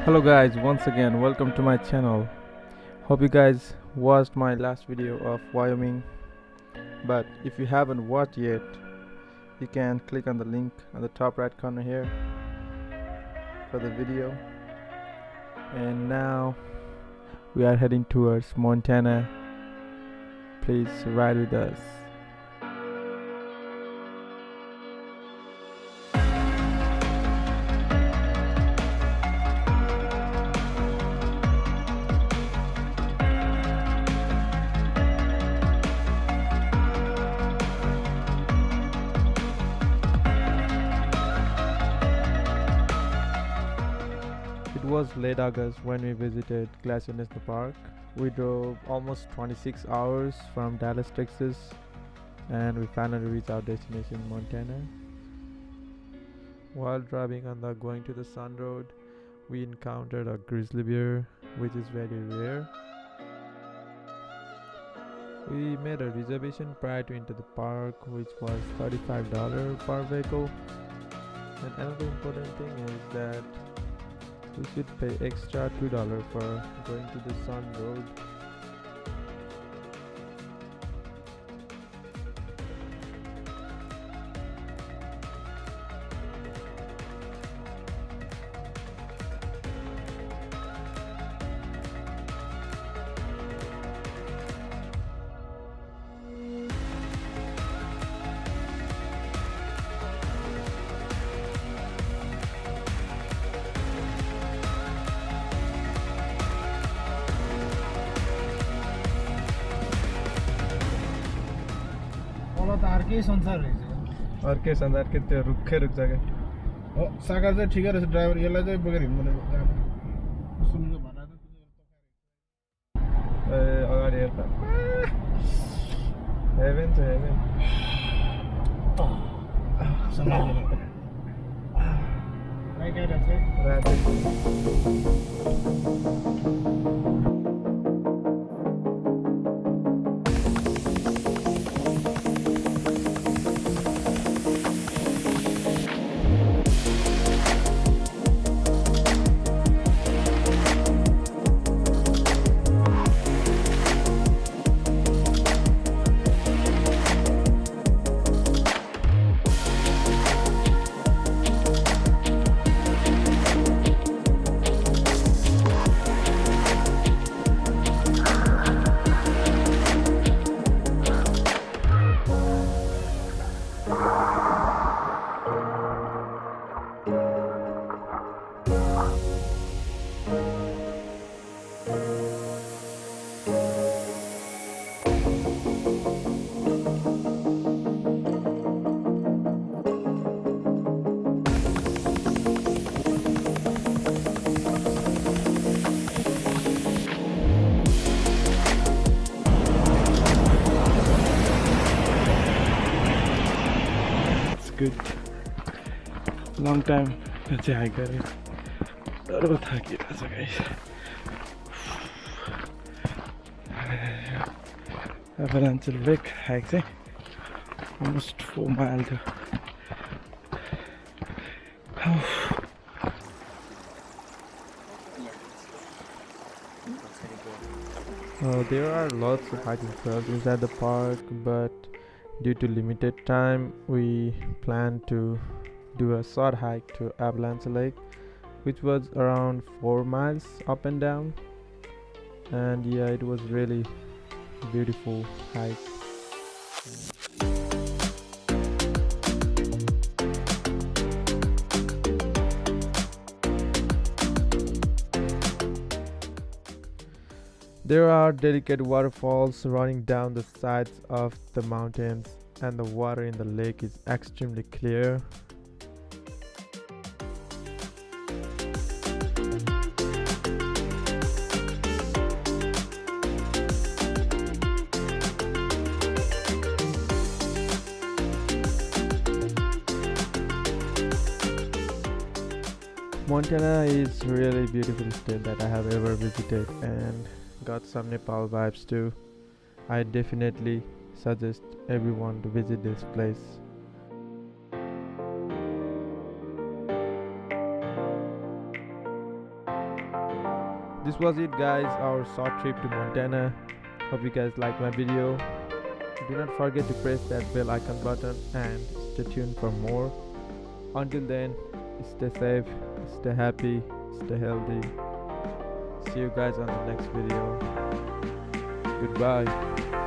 Hello guys, once again welcome to my channel. Hope you guys watched my last video of Wyoming, but if you haven't watched yet, you can click on the link on the top right corner here for the video. And now we are heading towards Montana. Please ride with us. It was late August when we visited Glacier National Park. We drove almost 26 hours from Dallas, Texas, and we finally reached our destination, Montana. While driving on the Going to the Sun road, we encountered a grizzly bear, which is very rare. We made a reservation prior to enter the park, which was $35 per vehicle. And another important thing is that we should pay extra $2 for going to the Sun Road. अर्कै संसार रहेछ अर्कै संसार के त्यो रुखै रुख जग्गा हो साकार चाहिँ ठिकै रहेछ ड्राइभर यसलाई चाहिँ बोकेर हिँड्नु सुन्नु भन्दा ए अगाडि हेर्दा हेभेन छ हेभेन राति good. Long time पछि हाइक गरेँ तर थाकिरहेछ गाइस Avalanche Lake हाइक चाहिँ almost 4 mile थियो There are lots of hiking trails inside the park, but due to limited time, we planned to do a short hike to Avalanche Lake, which was around 4 miles up and down. And yeah, it was really beautiful hike. There are delicate waterfalls running down the sides of the mountains, and the water in the lake is extremely clear. Montana is really beautiful state that I have ever visited, and got some Nepal vibes too. I definitely suggest everyone to visit this place. This was it, guys, our short trip to Montana. Hope you guys liked my video. Do not forget to press that bell icon button and stay tuned for more. Until then, stay safe, stay happy, stay healthy. See you guys on the next video. Goodbye.